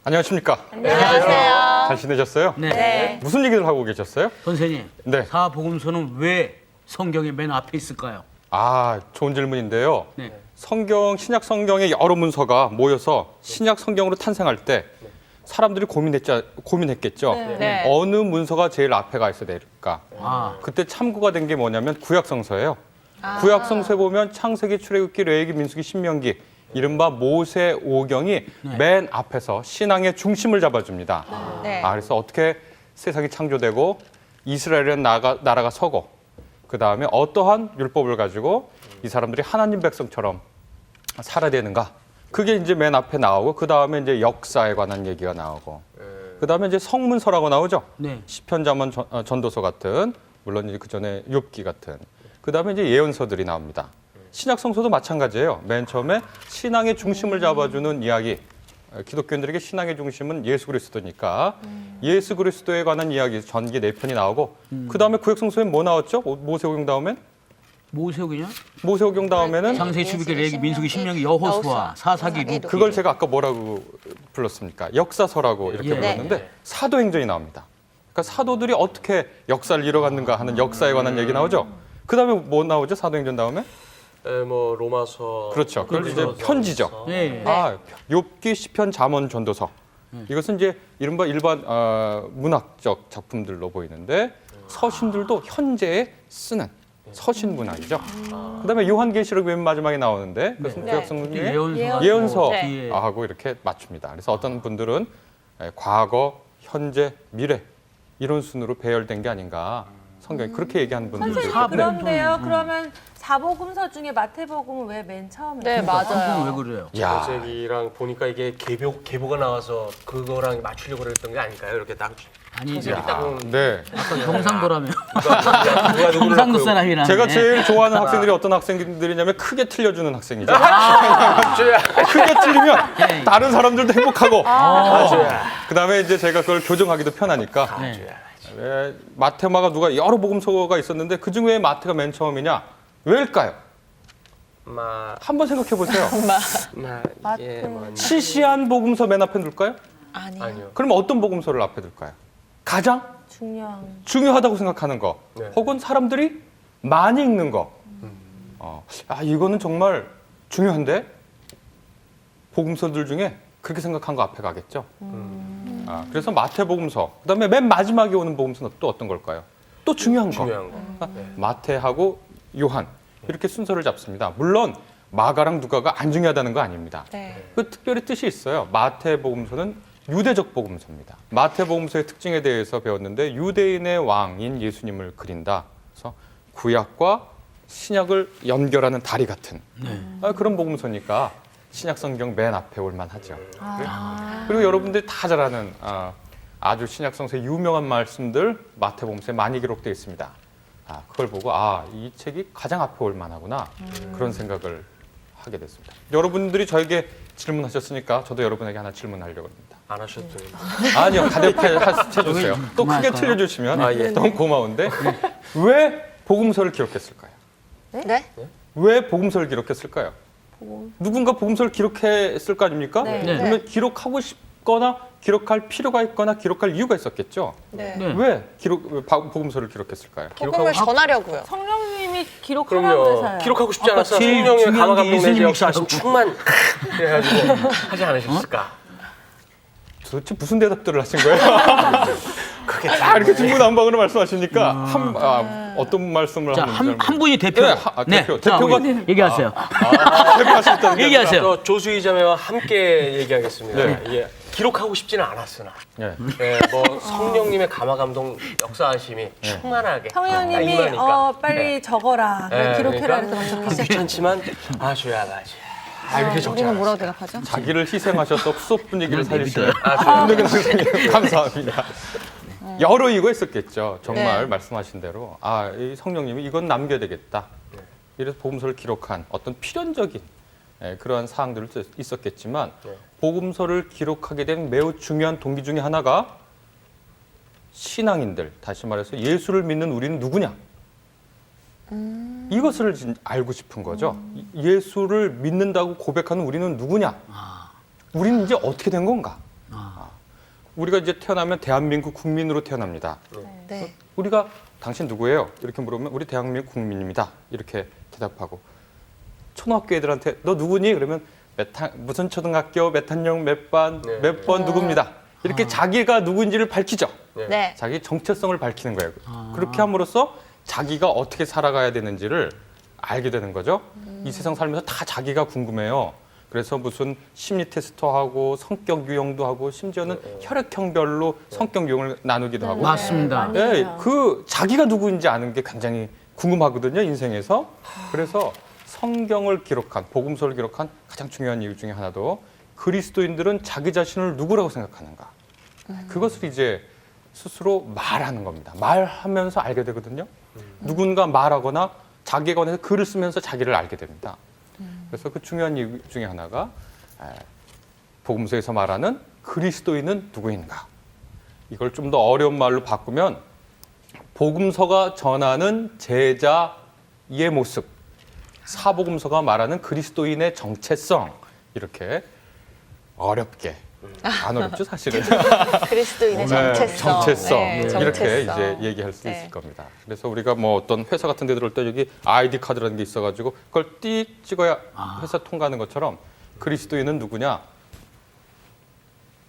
안녕하십니까? 안녕하세요. 잘 지내셨어요? 네. 무슨 얘기를 하고 계셨어요? 선생님, 네. 사복음서는 왜 성경의 맨 앞에 있을까요? 아, 좋은 질문인데요. 네. 신약 성경의 여러 문서가 모여서 신약 성경으로 탄생할 때 사람들이 고민했겠죠. 네. 어느 문서가 제일 앞에 가 있어야 될까? 아, 그때 참고가 된 게 뭐냐면 구약성서예요. 구약성서에 보면 창세기, 출애굽기, 레위기, 민수기, 신명기 이른바 모세 오경이 맨 앞에서 신앙의 중심을 잡아줍니다. 네. 그래서 어떻게 세상이 창조되고 이스라엘은 나라가 서고 그 다음에 어떠한 율법을 가지고 이 사람들이 하나님 백성처럼 살아야 되는가? 그게 이제 맨 앞에 나오고 그 다음에 이제 역사에 관한 얘기가 나오고 그 다음에 이제 성문서라고 나오죠. 네. 시편, 잠언, 전도서 같은 물론 이제 그 전에 욥기 같은 그 다음에 이제 예언서들이 나옵니다. 신약 성서도 마찬가지예요. 맨 처음에 신앙의 중심을 잡아주는 이야기. 기독교인들에게 신앙의 중심은 예수 그리스도니까 예수 그리스도에 관한 이야기 전기 4편이 나오고 그 다음에 구약성서에 뭐 나왔죠? 모세오경 다음엔? 모세오경이요? 모세오경 다음에는 창세기, 출애굽기, 레위기, 민수기, 신명기, 여호수아, 사사기, 룻기. 그걸 제가 아까 뭐라고 불렀습니까? 역사서라고 이렇게 예. 불렀는데 사도행전이 나옵니다. 그러니까 사도들이 어떻게 역사를 이뤄갔는가 하는 역사에 관한 얘기 나오죠. 그 다음에 뭐 나오죠? 사도행전 다음에? 뭐 로마서. 그렇죠. 그걸 이제 편지죠. 네. 욥기, 시편, 잠언, 전도서. 이것은 이제 이른바 일반 문학적 작품들로 보이는데 서신들도 현재에 쓰는 서신 문학이죠. 그다음에 요한계시록 맨 마지막에 나오는데 그것은 네. 구약성경의 예언서. 예언서 네. 하고 이렇게 맞춥니다. 그래서 어떤 분들은 과거, 현재, 미래 이런 순으로 배열된 게 아닌가 성경이 그렇게 얘기하는 분들도 선생님 있고. 그런데요. 그러면 사복음서 중에 마태복음은 왜 맨 처음에? 네, 그건 왜 맞아요. 그래요? 야, 창세기랑 보니까 이게 계보가 나와서 그거랑 맞추려고 그랬던 게 아닐까요? 이렇게 딱 아니죠. 창세기 딱 보면 네. 경상도라며. 누가 누구를 경상도 낳고 사람이라네. 제가 제일 좋아하는 학생들이 어떤 학생들이냐면 크게 틀려주는 학생이죠. 줘야. 크게 틀리면 네. 다른 사람들도 행복하고 줘야. 그다음에 이제 제가 그걸 교정하기도 편하니까 네. 마테마가 누가 여러 복음서가 있었는데 그중 왜 마태가 맨 처음이냐? 왜일까요? 한번 생각해 보세요. 예, 뭐, 시시한 복음서 맨 앞에 둘까요? 아니요. 그럼 어떤 복음서를 앞에 둘까요? 가장 중요한. 중요하다고 생각하는 거, 네. 혹은 사람들이 많이 읽는 거. 이거는 정말 중요한데 복음서들 중에 그렇게 생각한 거 앞에 가겠죠. 그래서 마태복음서, 그다음에 맨 마지막에 오는 복음서는 또 어떤 걸까요? 또 중요한 거. 중요한 거. 마태하고 요한 이렇게 순서를 잡습니다. 물론 마가랑 누가가 안 중요하다는 거 아닙니다. 네. 그 특별히 뜻이 있어요. 마태복음서는 유대적 복음서입니다. 마태복음서의 특징에 대해서 배웠는데 유대인의 왕인 예수님을 그린다. 그래서 구약과 신약을 연결하는 다리 같은 그런 복음서니까 신약 성경 맨 앞에 올만하죠. 그리고 여러분들이 다 잘 아는 아주 신약 성서의 유명한 말씀들 마태복음서에 많이 기록되어 있습니다. 그걸 보고 이 책이 가장 앞에 올만하구나 그런 생각을 하게 됐습니다. 여러분들이 저에게 질문하셨으니까 저도 여러분에게 하나 질문하려고 합니다. 안 하셔도 돼요. 아니요, 가볍게 해주세요. 또 크게 그만할까요? 틀려주시면 너무 고마운데 왜 복음서를 기록했을까요? 네? 왜 복음서를 기록했을까요? 누군가 복음서를 기록했을 거 아닙니까? 네. 네. 그러면 기록하고 싶거나 기록할 필요가 있거나 기록할 이유가 있었겠죠. 네. 네. 왜 복음서를 기록했을까요? 복음을 전하려고요. 성령님이 기록하라고 그럼요. 해서요. 기록하고 싶지 않았어. 제일 성령의 중요한 감화 게 감동 내지 예수님이 역사하신 계시고. 충만 그래가지고 하지 않으셨을까? 도대체 무슨 대답들을 하신 거예요? 이렇게 중구난방으로 말씀하시니까 어떤 말씀을 자, 하는지 한 분이 대표. 네, 대표가 우리 얘기하세요. 대표하셨다는 얘기하세요. 저 조수희 자매와 함께 얘기하겠습니다. 네. 예, 기록하고 싶지는 않았으나 네. 뭐 성령님의 감화 감동 역사하심이 충만하게 성령님이 임하니까. 빨리 적어라. 그래, 기록해라. 그러니까 그래서 적혔어요. 귀찮지만 줘야 맞아. 이렇게 적지 우리는 않았어요. 뭐라고 대답하죠? 자기를 희생하셔서 수업 분위기를 살리시는 좋아요. 김동현 선생님 감사합니다. 여러 이유가 있었겠죠. 정말 네. 말씀하신 대로 이 성령님이 이건 남겨야 되겠다. 이래서 복음서를 기록한 어떤 필연적인 그러한 사항들도 있었겠지만 복음서를 기록하게 된 매우 중요한 동기 중에 하나가 신앙인들, 다시 말해서 예수를 믿는 우리는 누구냐? 이것을 알고 싶은 거죠. 예수를 믿는다고 고백하는 우리는 누구냐? 우리는 이제 어떻게 된 건가? 우리가 이제 태어나면 대한민국 국민으로 태어납니다. 네. 우리가 당신 누구예요? 이렇게 물으면 우리 대한민국 국민입니다. 이렇게 대답하고 초등학교 애들한테 너 누구니? 그러면 무슨 초등학교 몇 학년 몇 반 네. 몇 번 누구입니다. 이렇게 자기가 누구인지를 밝히죠. 네. 자기 정체성을 밝히는 거예요. 그렇게 함으로써 자기가 어떻게 살아가야 되는지를 알게 되는 거죠. 이 세상 살면서 다 자기가 궁금해요. 그래서 무슨 심리 테스트도 하고 성격 유형도 하고 심지어는 혈액형별로 성격 유형을 나누기도 하고 맞습니다. 많이 예, 해요. 그 자기가 누구인지 아는 게 굉장히 궁금하거든요, 인생에서. 그래서 성경을 기록한, 복음서를 기록한 가장 중요한 이유 중에 하나도 그리스도인들은 자기 자신을 누구라고 생각하는가. 그것을 이제 스스로 말하는 겁니다. 말하면서 알게 되거든요. 누군가 말하거나 자기가 원해서 글을 쓰면서 자기를 알게 됩니다. 그래서 그 중요한 이유 중에 하나가 복음서에서 말하는 그리스도인은 누구인가. 이걸 좀 더 어려운 말로 바꾸면 복음서가 전하는 제자의 모습, 사복음서가 말하는 그리스도인의 정체성, 이렇게 어렵게, 안 어렵죠 사실은. 그리스도인의 정체성. 정체성. 네, 이렇게 정체성. 이제 얘기할 수 네. 있을 겁니다. 그래서 우리가 뭐 어떤 회사 같은 데 들어올 때 여기 아이디 카드라는 게 있어가지고 그걸 띡 찍어야 회사 통과하는 것처럼 그리스도인은 누구냐?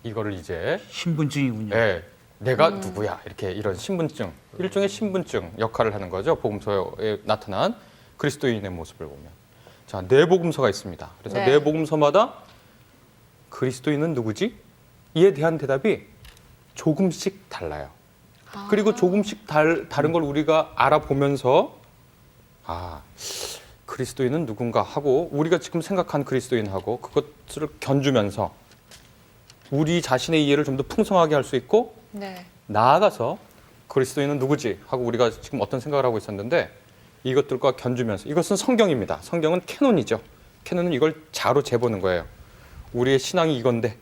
이거를 이제 신분증이군요. 내가 누구야? 이렇게 이런 신분증, 일종의 신분증 역할을 하는 거죠. 복음서에 나타난 그리스도인의 모습을 보면. 자, 네 복음서가 있습니다. 그래서 네. 네 복음서마다 그리스도인은 누구지? 이에 대한 대답이 조금씩 달라요. 그리고 조금씩 다른 걸 우리가 알아보면서 그리스도인은 누군가 하고 우리가 지금 생각한 그리스도인하고 그것을 견주면서 우리 자신의 이해를 좀 더 풍성하게 할 수 있고 네. 나아가서 그리스도인은 누구지 하고 우리가 지금 어떤 생각을 하고 있었는데 이것들과 견주면서 이것은 성경입니다. 성경은 캐논이죠. 캐논은 이걸 자로 재보는 거예요. 우리의 신앙이 이건데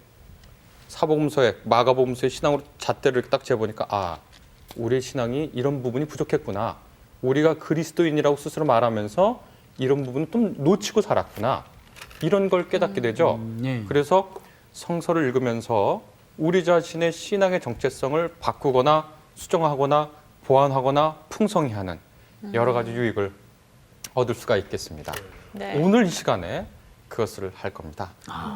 사복음서에 마가복음서의 신앙으로 잣대를 딱 재보니까 우리의 신앙이 이런 부분이 부족했구나. 우리가 그리스도인이라고 스스로 말하면서 이런 부분은 좀 놓치고 살았구나. 이런 걸 깨닫게 되죠. 네. 그래서 성서를 읽으면서 우리 자신의 신앙의 정체성을 바꾸거나 수정하거나 보완하거나 풍성히 하는 여러 가지 유익을 얻을 수가 있겠습니다. 네. 오늘 이 시간에 그것을 할 겁니다.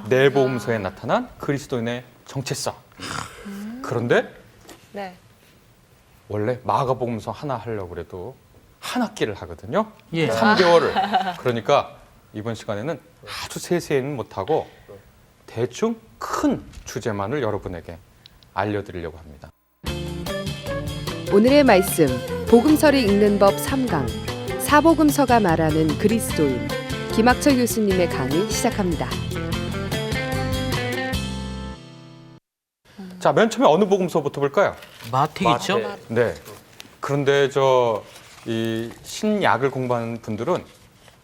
네 복음서에 나타난 그리스도인의 정체성. 그런데 네. 원래 마가복음서 하나 하려고 그래도 한 학기를 하거든요. 예. 3개월을. 그러니까 이번 시간에는 아주 세세히는 못하고 대충 큰 주제만을 여러분에게 알려드리려고 합니다. 오늘의 말씀 복음서를 읽는 법 3강 사복음서가 말하는 그리스도인 김학철 교수님의 강의 시작합니다. 자, 맨 처음에 어느 복음서부터 볼까요? 마태겠죠? 마태. 네. 그런데 이 신약을 공부하는 분들은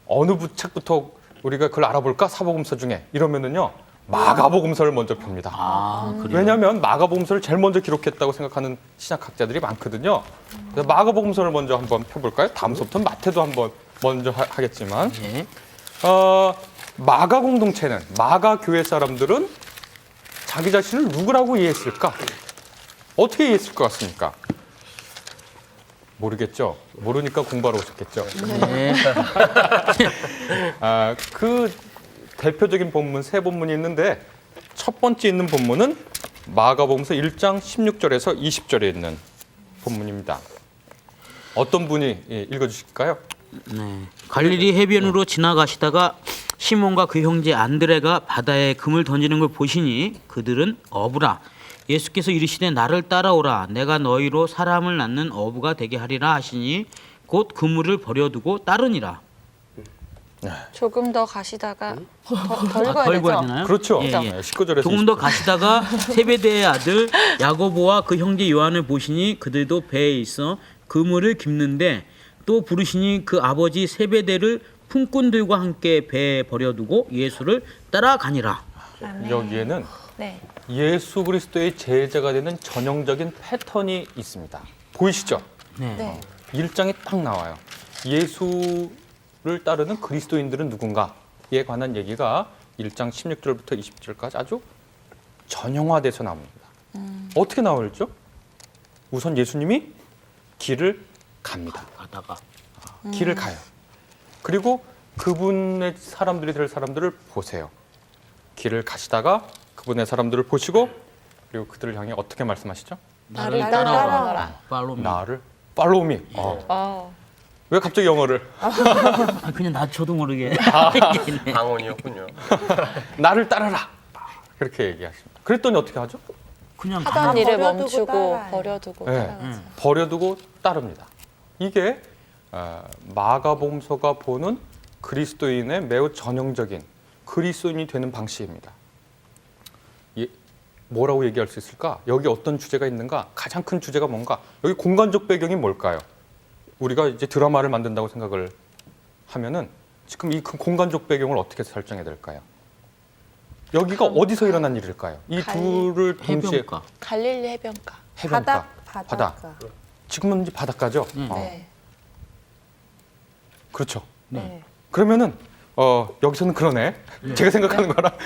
어느 책부터 우리가 그걸 알아볼까? 사복음서 중에 이러면은요 마가복음서를 먼저 펴니다. 그래요? 왜냐하면 마가복음서를 제일 먼저 기록했다고 생각하는 신약학자들이 많거든요. 그래서 마가복음서를 먼저 한번 펴볼까요? 다음서부터는 마태도 한번 먼저 하겠지만 예. 마가 공동체는 마가 교회 사람들은 자기 자신을 누구라고 이해했을까? 어떻게 이해했을 것 같습니까? 모르겠죠. 모르니까 공부하러 오셨겠죠. 네. 그 대표적인 본문 세 본문이 있는데 첫 번째 있는 본문은 마가복음서 1장 16절에서 20절에 있는 본문입니다. 어떤 분이 읽어주실까요? 네. 갈릴리 해변으로 지나가시다가 시몬과 그 형제 안드레가 바다에 금을 던지는 걸 보시니 그들은 어부라. 예수께서 이르시되 나를 따라오라. 내가 너희로 사람을 낳는 어부가 되게 하리라 하시니 곧 그물을 버려두고 따르니라. 조금 더 가시다가 더 읽어야 더 읽어야 되죠? 되나요? 그렇죠. 예, 예. 19절에서 조금 더 가시다가 세베대의 아들 야고보와 그 형제 요한을 보시니 그들도 배에 있어 그물을 깁는데 또 부르시니 그 아버지 세베대를 품꾼들과 함께 배에 버려두고 예수를 따라가니라. 여기에는 네. 예수 그리스도의 제자가 되는 전형적인 패턴이 있습니다. 보이시죠? 네. 네. 1장에 딱 나와요. 예수를 따르는 그리스도인들은 누군가에 관한 얘기가 1장 16절부터 20절까지 아주 전형화돼서 나옵니다. 어떻게 나올죠? 우선 예수님이 길을 갑니다. 가다가 길을 가요. 그리고 그분의 사람들이 될 사람들을 보세요. 길을 가시다가 그분의 사람들을 보시고 그리고 그들을 향해 어떻게 말씀하시죠? 나를 따라오라. 따라오라. 팔로우. 나를 팔로우 미. 왜 갑자기 영어를? 그냥 나 저도 모르게. 방언이었군요. 나를 따라라. 그렇게 얘기하십니다. 그랬더니 어떻게 하죠? 그냥 하던 일을 버려두고 멈추고 따라요. 버려두고 네. 따라가죠. 버려두고 따릅니다. 이게 마가복음서가 보는 그리스도인의 매우 전형적인 그리스도인이 되는 방식입니다. 뭐라고 얘기할 수 있을까? 여기 어떤 주제가 있는가? 가장 큰 주제가 뭔가? 여기 공간적 배경이 뭘까요? 우리가 이제 드라마를 만든다고 생각을 하면은 지금 이 공간적 배경을 어떻게 설정해야 될까요? 여기가 어디서 일어난 일일까요? 이 둘을 동시에 해변가. 갈릴리 해변가. 해변가, 바닷가. 지금은 이제 바닷가죠. 네. 그렇죠. 네. 그러면은 여기서는 그러네. 제가 생각하는 거랑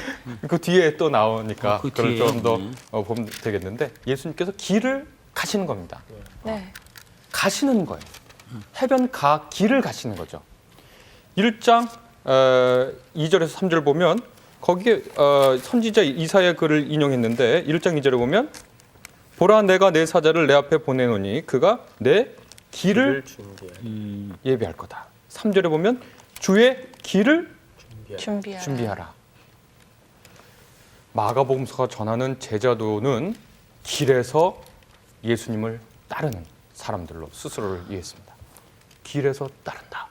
그 뒤에 또 나오니까 그 그걸 뒤에, 좀 더 보면 되겠는데 예수님께서 길을 가시는 겁니다. 네. 가시는 거예요. 해변가 길을 가시는 거죠. 1장 2절에서 3절 보면 거기에 선지자 이사야 글을 인용했는데 1장 2절에 보면 보라 내가 내 사자를 내 앞에 보내노니 그가 내 길을 준비해. 예비할 거다. 3절에 보면 주의 길을 준비하라. 준비하라. 마가복음서가 전하는 제자도는 길에서 예수님을 따르는 사람들로 스스로를 이해했습니다. 길에서 따른다.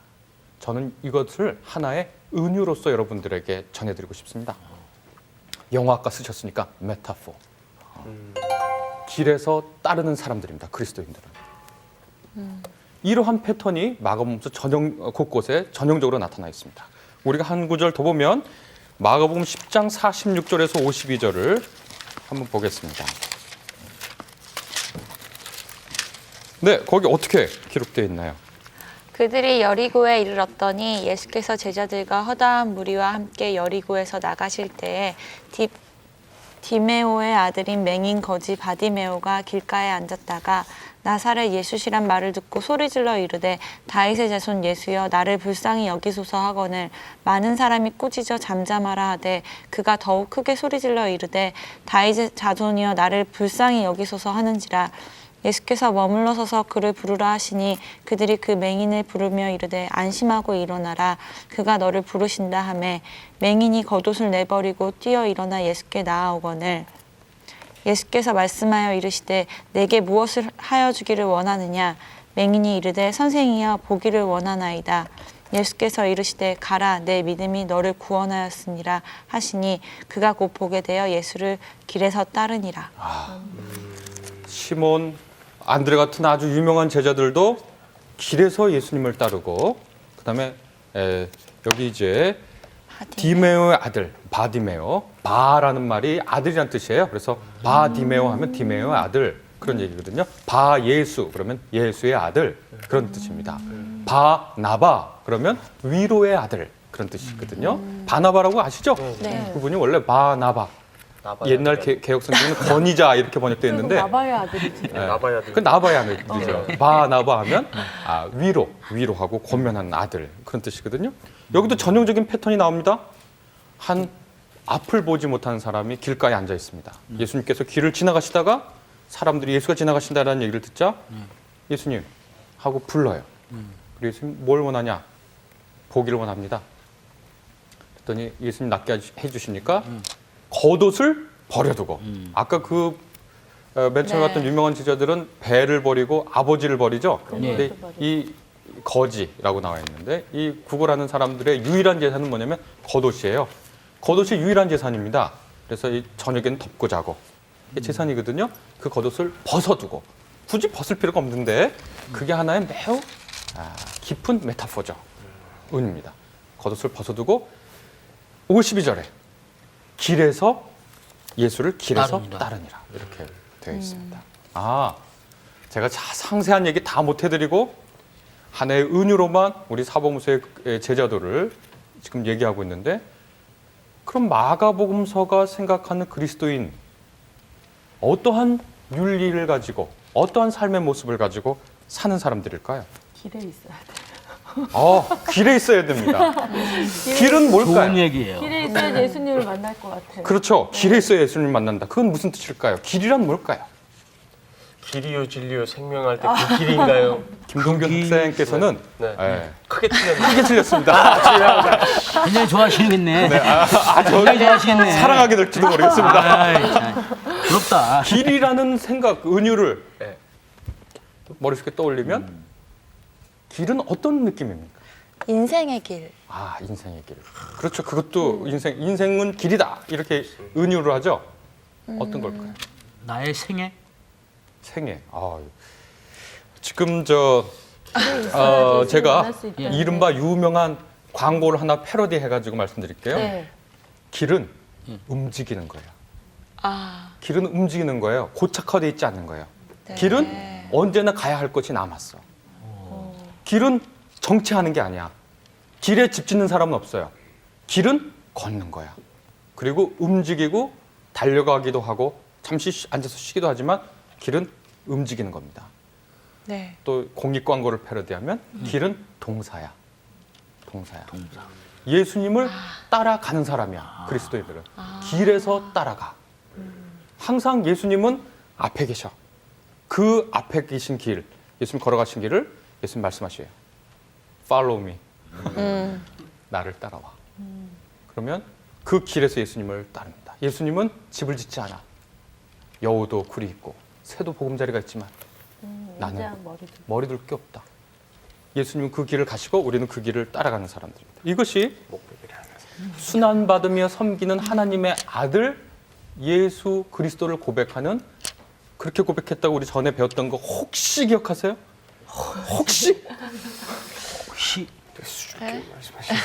저는 이것을 하나의 은유로서 여러분들에게 전해드리고 싶습니다. 영어학과 쓰셨으니까 메타포. 길에서 따르는 사람들입니다. 그리스도인들은. 이러한 패턴이 마가복음서 곳곳에 전형적으로 나타나 있습니다. 우리가 한 구절 더 보면 마가복음 10장 46절에서 52절을 한번 보겠습니다. 네, 거기 어떻게 기록되어 있나요? 그들이 여리고에 이르렀더니 예수께서 제자들과 허다한 무리와 함께 여리고에서 나가실 때에 디메오의 아들인 맹인 거지 바디메오가 길가에 앉았다가 나사렛 예수시란 말을 듣고 소리질러 이르되 다윗의 자손 예수여 나를 불쌍히 여기소서 하거늘 많은 사람이 꾸짖어 잠잠하라 하되 그가 더욱 크게 소리질러 이르되 다윗의 자손이여 나를 불쌍히 여기소서 하는지라. 예수께서 머물러 서서 그를 부르라 하시니 그들이 그 맹인을 부르며 이르되 안심하고 일어나라 그가 너를 부르신다 하매 맹인이 겉옷을 내버리고 뛰어 일어나 예수께 나아오거늘 예수께서 말씀하여 이르시되 내게 무엇을 하여 주기를 원하느냐. 맹인이 이르되 선생이여 보기를 원하나이다. 예수께서 이르시되 가라 내 믿음이 너를 구원하였으니라 하시니 그가 곧 보게 되어 예수를 길에서 따르니라. 시몬, 안드레 같은 아주 유명한 제자들도 길에서 예수님을 따르고 그다음에 여기 이제 디메오의 아들 바디메오, 바라는 말이 아들이란 뜻이에요. 그래서 바디메오 하면 디메오의 아들 그런 얘기거든요. 바 예수 그러면 예수의 아들 그런 뜻입니다. 바나바 그러면 위로의 아들 그런 뜻이거든요. 바나바라고 아시죠? 네. 그분이 원래 바나바. 나바야 옛날 개혁 성경은 건의자 이렇게 번역되어 있는데 나봐야 아들이지. 나바야 아들. 그 나바의 아들이죠. 바나바 하면 위로하고 권면하는 아들 그런 뜻이거든요. 여기도 전형적인 패턴이 나옵니다. 한 앞을 보지 못하는 사람이 길가에 앉아 있습니다. 예수님께서 길을 지나가시다가 사람들이 예수가 지나가신다는 얘기를 듣자 예수님 하고 불러요. 그리고 예수님 뭘 원하냐? 보기를 원합니다. 그랬더니 예수님 낫게 해주시니까 겉옷을 버려두고 아까 그 맨 처음에 갔던 유명한 제자들은 배를 버리고 아버지를 버리죠. 근데 이 거지라고 나와 있는데 이 구걸하는 사람들의 유일한 재산은 뭐냐면 겉옷이에요. 겉옷이 유일한 재산입니다. 그래서 이 저녁에는 덮고 자고 이게 재산이거든요. 그 겉옷을 벗어두고 굳이 벗을 필요가 없는데 그게 하나의 매우 깊은 메타포죠. 은입니다. 겉옷을 벗어두고 52절에 길에서 예수를 길에서 따르니라 이렇게 되어 있습니다. 제가 상세한 얘기 다 못 해드리고 하나의 은유로만 우리 사복음서의 제자도를 지금 얘기하고 있는데 그럼 마가복음서가 생각하는 그리스도인 어떠한 윤리를 가지고 어떠한 삶의 모습을 가지고 사는 사람들일까요? 길에 있어야 돼. 길에 있어야 됩니다. 길은 뭘까요? 좋은 얘기예요. 길에 있어야 예수님을 만날 것 같아요. 그렇죠. 길에 있어야 예수님을 만난다. 그건 무슨 뜻일까요? 길이란 뭘까요? 길이요 진리요 생명할 때 그 길인가요? 김동균 학생께서는 네. 예, 크게 틀렸네. 크게 틀렸습니다. 굉장히 좋아하시겠네. 굉장히 좋아하시겠네. 사랑하게 될지도 모르겠습니다. 아이, 참. 부럽다. 길이라는 생각, 은유를 네. 머릿속에 떠올리면 길은 어떤 느낌입니까? 인생의 길. 인생의 길. 그렇죠. 그것도 인생은 길이다. 이렇게 은유를 하죠. 어떤 걸까요? 나의 생애? 생애. 지금 제가 만날 수 있다. 이른바 유명한 광고를 하나 패러디 해가지고 말씀드릴게요. 네. 길은 움직이는 거예요. 길은 움직이는 거예요. 고착화되어 있지 않는 거예요. 네. 길은 언제나 가야 할 것이 남았어. 길은 정체하는 게 아니야. 길에 집 짓는 사람은 없어요. 길은 걷는 거야. 그리고 움직이고 달려가기도 하고 잠시 앉아서 쉬기도 하지만 길은 움직이는 겁니다. 네. 또 공익 광고를 패러디하면 길은 동사야. 동사야. 예수님을 따라가는 사람이야. 그리스도인들은 길에서 따라가. 항상 예수님은 앞에 계셔. 그 앞에 계신 길, 예수님 걸어가신 길을 예수님 말씀하셔요. Follow me. 나를 따라와. 그러면 그 길에서 예수님을 따릅니다. 예수님은 집을 짓지 않아. 여우도 굴이 있고 새도 보금자리가 있지만 나는 인자한 머리도. 머리 둘 게 없다. 예수님은 그 길을 가시고 우리는 그 길을 따라가는 사람들입니다. 이것이 순환받으며 섬기는 하나님의 아들 예수 그리스도를 고백하는, 그렇게 고백했다고 우리 전에 배웠던 거 혹시 기억하세요? 혹시?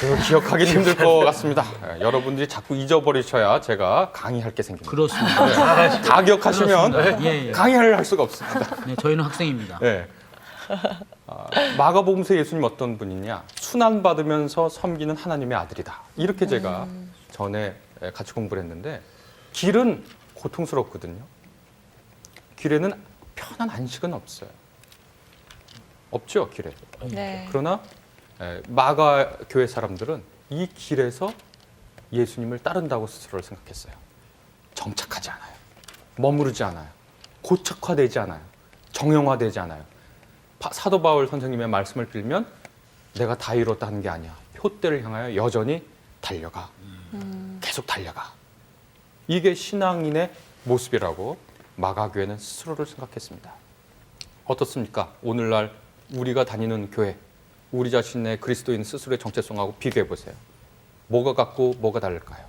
그거 기억하기 힘들 것 같습니다. 여러분들이 자꾸 잊어버리셔야 제가 강의할 게 생깁니다. 그렇습니다. 다 기억하시면 예, 예. 강의를 할 수가 없습니다. 네, 저희는 학생입니다. 네. 마가복음서 예수님 어떤 분이냐? 순환받으면서 섬기는 하나님의 아들이다. 이렇게 제가 전에 같이 공부를 했는데, 길은 고통스럽거든요. 길에는 편한 안식은 없어요. 없죠, 길에. 네. 그러나 마가 교회 사람들은 이 길에서 예수님을 따른다고 스스로를 생각했어요. 정착하지 않아요. 머무르지 않아요. 고착화되지 않아요. 정형화되지 않아요. 사도 바울 선생님의 말씀을 빌면 내가 다 이뤘다는 게 아니야. 표대를 향하여 여전히 달려가. 계속 달려가. 이게 신앙인의 모습이라고 마가교회는 스스로를 생각했습니다. 어떻습니까? 오늘날 우리가 다니는 교회, 우리 자신의 그리스도인 스스로의 정체성하고 비교해 보세요. 뭐가 같고 뭐가 다를까요?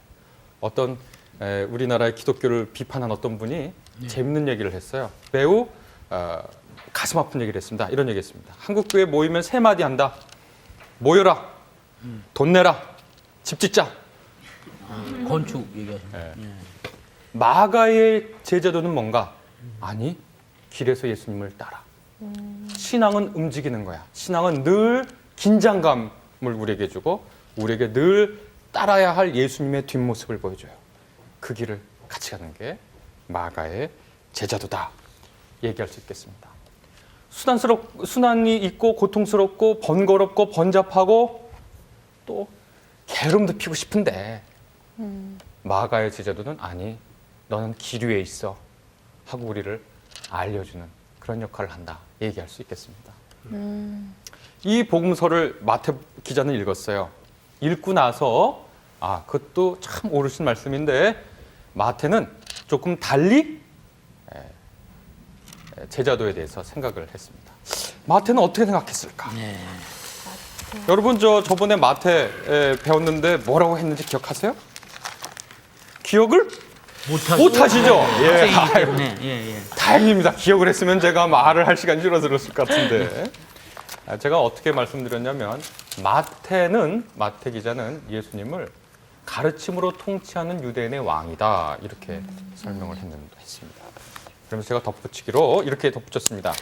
어떤 우리나라의 기독교를 비판한 어떤 분이 재밌는 얘기를 했어요. 매우 가슴 아픈 얘기를 했습니다. 이런 얘기 했습니다. 한국 교회 모이면 세 마디 한다. 모여라. 돈 내라. 집 짓자. 건축 얘기하시는. 예. 마가의 제자도는 뭔가? 아니, 길에서 예수님을 따라. 신앙은 움직이는 거야. 신앙은 늘 긴장감을 우리에게 주고 우리에게 늘 따라야 할 예수님의 뒷모습을 보여줘요. 그 길을 같이 가는 게 마가의 제자도다. 얘기할 수 있겠습니다. 순환이 있고 고통스럽고 번거롭고 번잡하고 또 게으름도 피고 싶은데 마가의 제자도는 아니, 너는 길 위에 있어 하고 우리를 알려주는 그런 역할을 한다. 얘기할 수 있겠습니다. 이 복음서를 마태 기자는 읽었어요. 읽고 나서 그것도 참 옳으신 말씀인데 마태는 조금 달리 제자도에 대해서 생각을 했습니다. 마태는 어떻게 생각했을까? 네. 여러분 저번에 마태 배웠는데 뭐라고 했는지 기억하세요? 기억을 못하시죠? 예. 학생이기 때문에. 예. 다행입니다. 기억을 했으면 제가 말을 할 시간이 줄어들었을 것 같은데 제가 어떻게 말씀드렸냐면 마태 기자는 예수님을 가르침으로 통치하는 유대인의 왕이다 이렇게 설명을 했습니다. 그러면서 제가 덧붙이기로 이렇게 덧붙였습니다.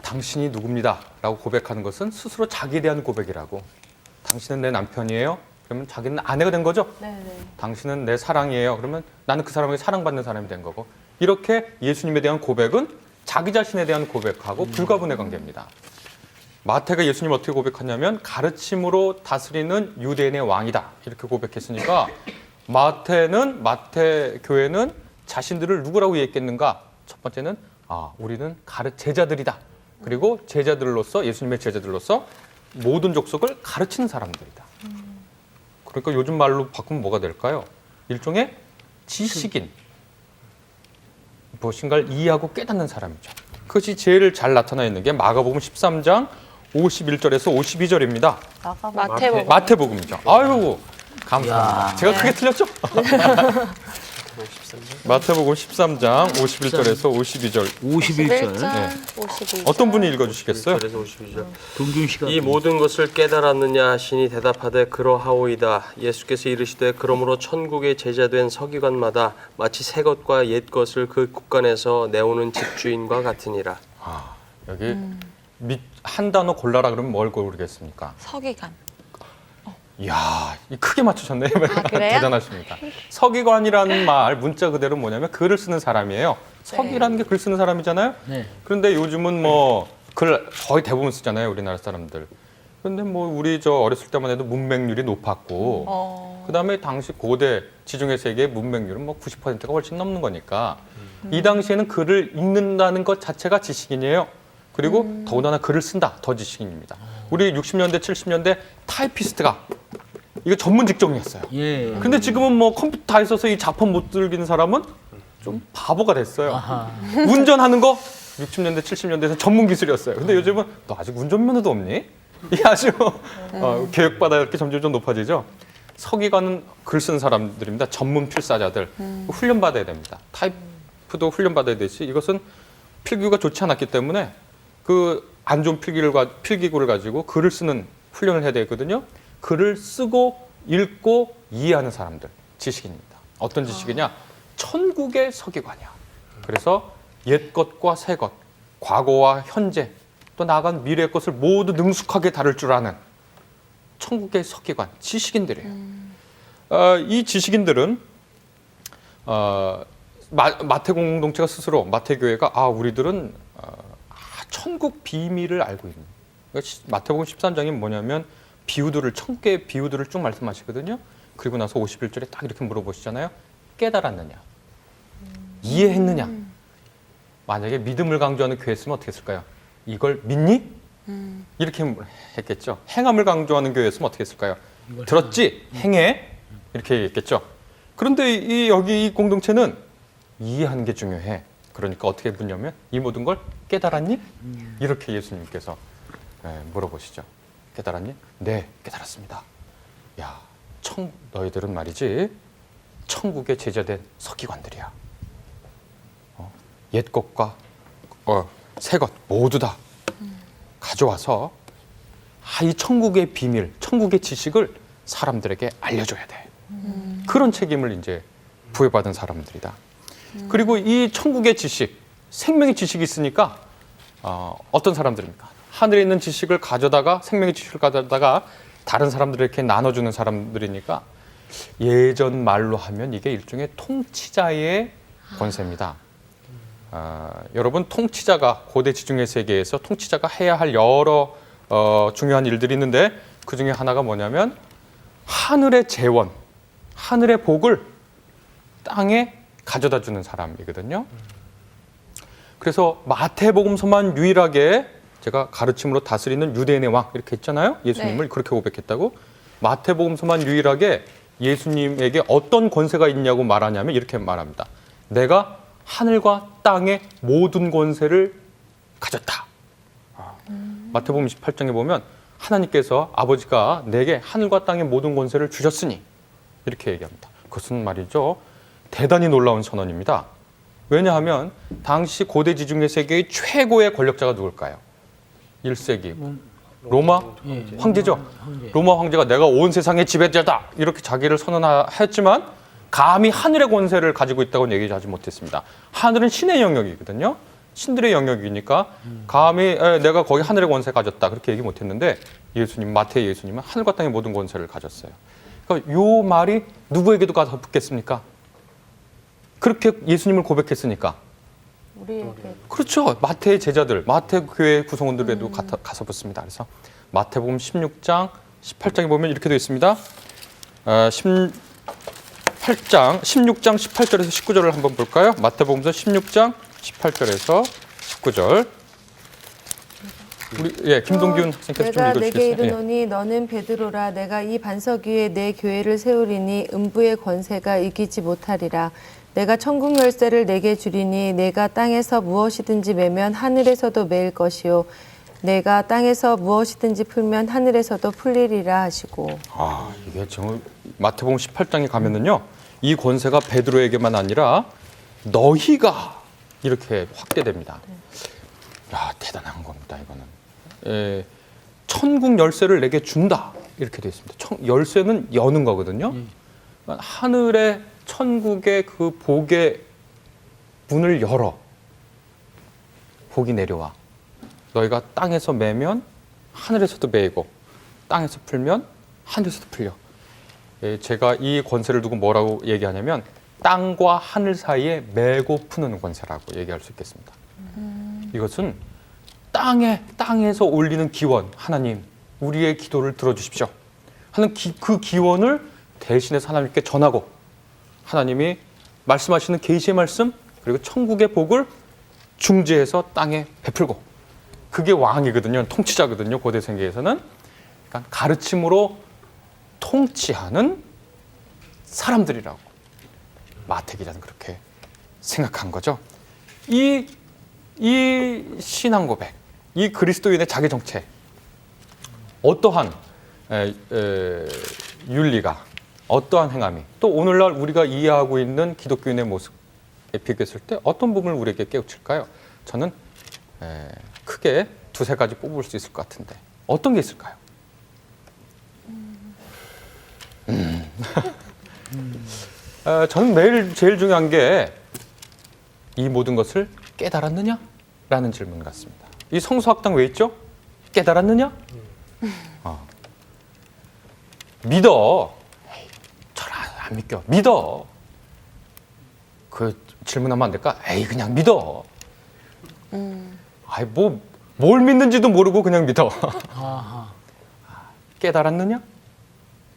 당신이 누굽니다 라고 고백하는 것은 스스로 자기에 대한 고백이라고. 당신은 내 남편이에요? 그러면 자기는 아내가 된 거죠. 네네. 당신은 내 사랑이에요. 그러면 나는 그 사람에게 사랑받는 사람이 된 거고. 이렇게 예수님에 대한 고백은 자기 자신에 대한 고백하고 불가분의 관계입니다. 마태가 예수님 어떻게 고백하냐면 가르침으로 다스리는 유대인의 왕이다. 이렇게 고백했으니까 마태 교회는 자신들을 누구라고 얘기했겠는가? 첫 번째는 우리는 제자들이다. 그리고 제자들로서 예수님의 제자들로서 모든 족속을 가르치는 사람들이다. 그러니까 요즘 말로 바꾸면 뭐가 될까요? 일종의 지식인. 무엇인가를 이해하고 깨닫는 사람이죠. 그것이 제일 잘 나타나 있는 게 마가복음 13장 51절에서 52절입니다. 마태복음. 마태복음이죠. 아유, 감사합니다. 제가 크게 틀렸죠? 마태복음 13장 51절에서 52절. 51절. 52절. 어떤 분이 읽어주시겠어요? 1절에서 52절. 동준 씨가 이 모든 것을 깨달았느냐 하시니 대답하되 그러하오이다. 예수께서 이르시되 그러므로 천국의 제자된 서기관마다 마치 새 것과 옛 것을 그 국간에서 내오는 집주인과 같으니라. 여기 한 단어 골라라 그러면 뭘 고르겠습니까? 서기관. 이야, 크게 맞추셨네요. 그래요? 대단하십니다. 서기관이라는 말 문자 그대로 뭐냐면 글을 쓰는 사람이에요. 서기라는 게 글 쓰는 사람이잖아요. 네. 그런데 요즘은 뭐 글 거의 대부분 쓰잖아요, 우리나라 사람들. 그런데 뭐 우리 어렸을 때만 해도 문맹률이 높았고, 그다음에 당시 고대 지중해 세계의 문맹률은 뭐 90%가 훨씬 넘는 거니까 이 당시에는 글을 읽는다는 것 자체가 지식인이에요. 그리고 더군다나 글을 쓴다, 더 지식인입니다. 우리 60년대, 70년대 타이피스트가 이거 전문 직종이었어요. 예. 근데 지금은 뭐 컴퓨터 다 있어서 이 자판 못 들기는 사람은 좀 바보가 됐어요. 운전하는 거 60년대, 70년대에서 전문 기술이었어요. 근데 요즘은 너 아직 운전면허도 없니? 이게 아주 교육받아 이렇게 점점 좀 높아지죠. 서기관은 글 쓰는 사람들입니다. 전문 필사자들. 훈련받아야 됩니다. 타이프도 훈련받아야 되지. 이것은 필기가 좋지 않았기 때문에 그 안 좋은 필기구를 가지고 글을 쓰는 훈련을 해야 되거든요. 글을 쓰고 읽고 이해하는 사람들, 지식인입니다. 어떤 지식이냐? 천국의 서기관이야. 그래서 옛 것과 새 것, 과거와 현재, 또 나아간 미래의 것을 모두 능숙하게 다룰 줄 아는 천국의 서기관, 지식인들이에요. 이 지식인들은 마태 공동체가 스스로 마태 교회가 우리들은 천국 비밀을 알고 있는. 그러니까 마태복음 13장이 뭐냐면 천국의 비유들을 쭉 말씀하시거든요. 그리고 나서 51절에 딱 이렇게 물어보시잖아요. 깨달았느냐? 이해했느냐? 만약에 믿음을 강조하는 교회였으면 어떻게 했을까요? 이걸 믿니? 이렇게 했겠죠. 행함을 강조하는 교회였으면 어떻게 했을까요? 들었지? 행해? 이렇게 얘기했겠죠. 그런데 여기 이 공동체는 이해하는 게 중요해. 그러니까 어떻게 묻냐면 이 모든 걸 깨달았니? 이렇게 예수님께서 물어보시죠. 깨달았니? 네, 깨달았습니다. 야, 너희들은 말이지 천국의 제자된 서기관들이야. 옛 것과 새 것 모두 다 가져와서 이 천국의 비밀, 천국의 지식을 사람들에게 알려줘야 돼. 그런 책임을 이제 부여받은 사람들이다. 그리고 이 천국의 지식, 생명의 지식이 있으니까 어떤 사람들입니까? 하늘에 있는 지식을 가져다가 생명의 지식을 가져다가 다른 사람들에게 나눠주는 사람들이니까 예전 말로 하면 이게 일종의 통치자의 권세입니다. 여러분 통치자가 고대 지중해 세계에서 통치자가 해야 할 여러 중요한 일들이 있는데 그 중에 하나가 뭐냐면 하늘의 재원, 하늘의 복을 땅에 가져다 주는 사람이거든요. 그래서 마태복음서만 유일하게 제가 가르침으로 다스리는 유대인의 왕 이렇게 했잖아요. 예수님을 그렇게 고백했다고. 마태복음서만 유일하게 예수님에게 어떤 권세가 있냐고 말하냐면 이렇게 말합니다. 내가 하늘과 땅의 모든 권세를 가졌다. 마태복음 28장에 보면 하나님께서 아버지가 내게 하늘과 땅의 모든 권세를 주셨으니 이렇게 얘기합니다. 그것은 말이죠. 대단히 놀라운 선언입니다. 왜냐하면 당시 고대 지중해 세계의 최고의 권력자가 누굴까요? 1세기 로마 황제죠. 로마 황제가 내가 온 세상의 지배자다 이렇게 자기를 선언했지만 감히 하늘의 권세를 가지고 있다고 얘기하지 못했습니다. 하늘은 신의 영역이거든요. 신들의 영역이니까 감히 내가 거기 하늘의 권세 가졌다 그렇게 얘기 못했는데 마태 예수님은 하늘과 땅의 모든 권세를 가졌어요. 그러니까 요 말이 누구에게도 가서 붙겠습니까? 그렇게 예수님을 고백했으니까. 우리에게 그렇죠. 마태의 제자들, 마태 교회 구성원들에도 가서 붙습니다. 그래서 마태복음 16장 18장에 보면 이렇게 되어 있습니다. 16장 18절에서 19절을 한번 볼까요? 마태복음서 16장 18절에서 19절. 우리 김동균 선생님께서 좀 내가 내게 읽어주시겠어요? 예. 이르노니 너는 베드로라 내가 이 반석 위에 내 교회를 세우리니 음부의 권세가 이기지 못하리라. 내가 천국 열쇠를 내게 주리니 내가 땅에서 무엇이든지 매면 하늘에서도 매일 것이요 내가 땅에서 무엇이든지 풀면 하늘에서도 풀리리라 하시고. 이게 정말 마태복음 18장에 가면은요, 이 권세가 베드로에게만 아니라 너희가 이렇게 확대됩니다. 야, 대단한 겁니다, 이거는. 천국 열쇠를 내게 준다 이렇게 되어 있습니다. 열쇠는 여는 거거든요. 그러니까 하늘의 천국의 그 복의 문을 열어. 복이 내려와. 너희가 땅에서 매면 하늘에서도 매이고 땅에서 풀면 하늘에서도 풀려. 제가 이 권세를 두고 뭐라고 얘기하냐면 땅과 하늘 사이에 매고 푸는 권세라고 얘기할 수 있겠습니다. 이것은 땅에서 올리는 기원, 하나님 우리의 기도를 들어주십시오 하는 그 기원을 대신해서 하나님께 전하고, 하나님이 말씀하시는 계시의 말씀 그리고 천국의 복을 중재해서 땅에 베풀고, 그게 왕이거든요. 통치자거든요. 고대 세계에서는. 그러니까 가르침으로 통치하는 사람들이라고 마태 기자는 그렇게 생각한 거죠. 이 신앙 고백, 이 그리스도인의 자기 정체, 어떠한 윤리가, 어떠한 행함이 또 오늘날 우리가 이해하고 있는 기독교인의 모습에 비교했을 때 어떤 부분을 우리에게 깨우칠까요? 저는 크게 두세 가지 뽑을 수 있을 것 같은데 어떤 게 있을까요? 저는 매일 제일 중요한 게 이 모든 것을 깨달았느냐? 라는 질문 같습니다. 이 성서학당 왜 있죠? 깨달았느냐? 믿어. 저를 안 믿겨. 믿어. 그 질문하면 안 될까? 에이, 그냥 믿어. 아이, 뭘 믿는지도 모르고 그냥 믿어. 깨달았느냐?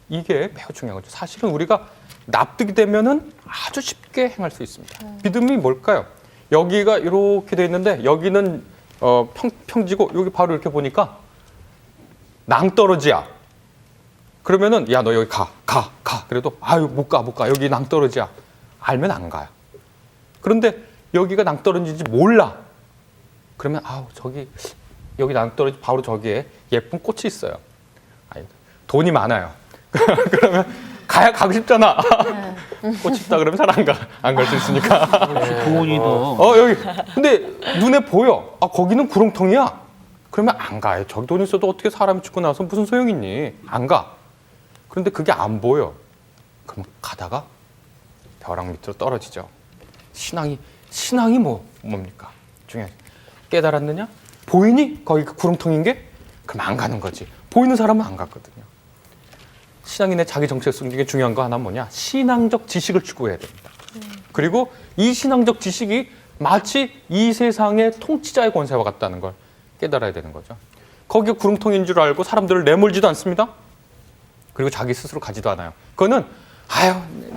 이게 매우 중요한 거죠. 사실은 우리가 납득이 되면은 아주 쉽게 행할 수 있습니다. 믿음이 뭘까요? 여기가 이렇게 돼 있는데 여기는 평지고 여기 바로 이렇게 보니까 낭떠러지야. 그러면은 야, 너 여기 가. 그래도 아유, 못 가. 여기 낭떠러지야. 알면 안 가요. 그런데 여기가 낭떠러지인지 몰라. 그러면 여기 낭떠러지 바로 저기에 예쁜 꽃이 있어요. 돈이 많아요. 그러면 가고 싶잖아. 꽃이 있다 그러면 잘 안 갈 수 있으니까. 돈이 더. 여기. 근데 눈에 보여. 거기는 구렁텅이야. 그러면 안 가요. 저기 돈 있어도 어떻게 사람이 죽고 나서 무슨 소용이 있니? 안 가. 그런데 그게 안 보여. 그럼 가다가 벼랑 밑으로 떨어지죠. 신앙이 뭡니까? 중요해. 깨달았느냐? 보이니? 거기 구렁텅인 게? 그럼 안 가는 거지. 보이는 사람은 안 갔거든요. 신앙인의 자기 정체성 중에 중요한 거 하나 뭐냐? 신앙적 지식을 추구해야 됩니다. 그리고 이 신앙적 지식이 마치 이 세상의 통치자의 권세와 같다는 걸 깨달아야 되는 거죠. 거기가 구렁텅이인 줄 알고 사람들을 내몰지도 않습니다. 그리고 자기 스스로 가지도 않아요. 그거는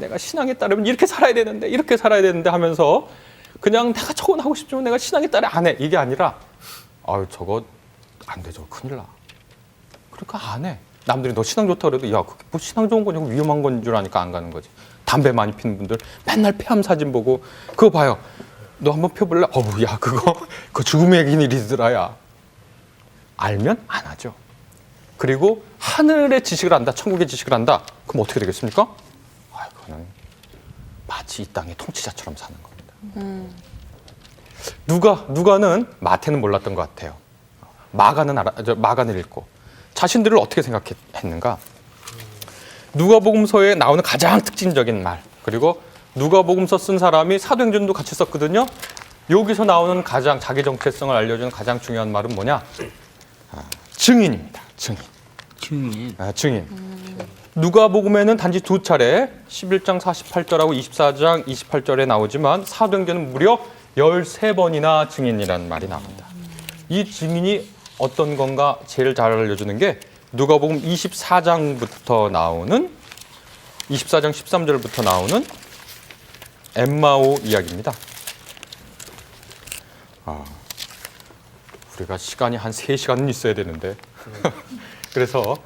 내가 신앙에 따르면 이렇게 살아야 되는데 하면서 그냥 내가 저건 하고 싶지만 내가 신앙에 따라 안 해. 이게 아니라 저거 안 돼. 저거 큰일 나. 그러니까 안 해. 남들이 너 신앙 좋다 그래도 야, 그게 뭐 신앙 좋은 거냐고 위험한 건 줄 아니까 안 가는 거지. 담배 많이 피는 분들 맨날 폐암 사진 보고 그거 봐요. 너 한번 펴볼래? 야, 그거 죽음의 일이더라, 야. 알면 안 하죠. 그리고 하늘의 지식을 안다, 천국의 지식을 안다. 그럼 어떻게 되겠습니까? 그거는 마치 이 땅의 통치자처럼 사는 겁니다. 누가는 마태는 몰랐던 것 같아요. 마가는 읽고 자신들을 어떻게 생각했는가? 누가복음서에 나오는 가장 특징적인 말, 그리고 누가복음서 쓴 사람이 사도행전도 같이 썼거든요. 여기서 나오는 가장 자기 정체성을 알려주는 가장 중요한 말은 뭐냐? 증인입니다. 증인. 누가복음에는 단지 두 차례 11장 48절하고 24장 28절에 나오지만 사도행전은 무려 13번이나 증인이라는 말이 나옵니다. 이 증인이 어떤 건가 제일 잘 알려주는 게 누가복음 24장부터 나오는 24장 13절부터 나오는 엠마오 이야기입니다. 우리가 시간이 한 3시간은 있어야 되는데 그래서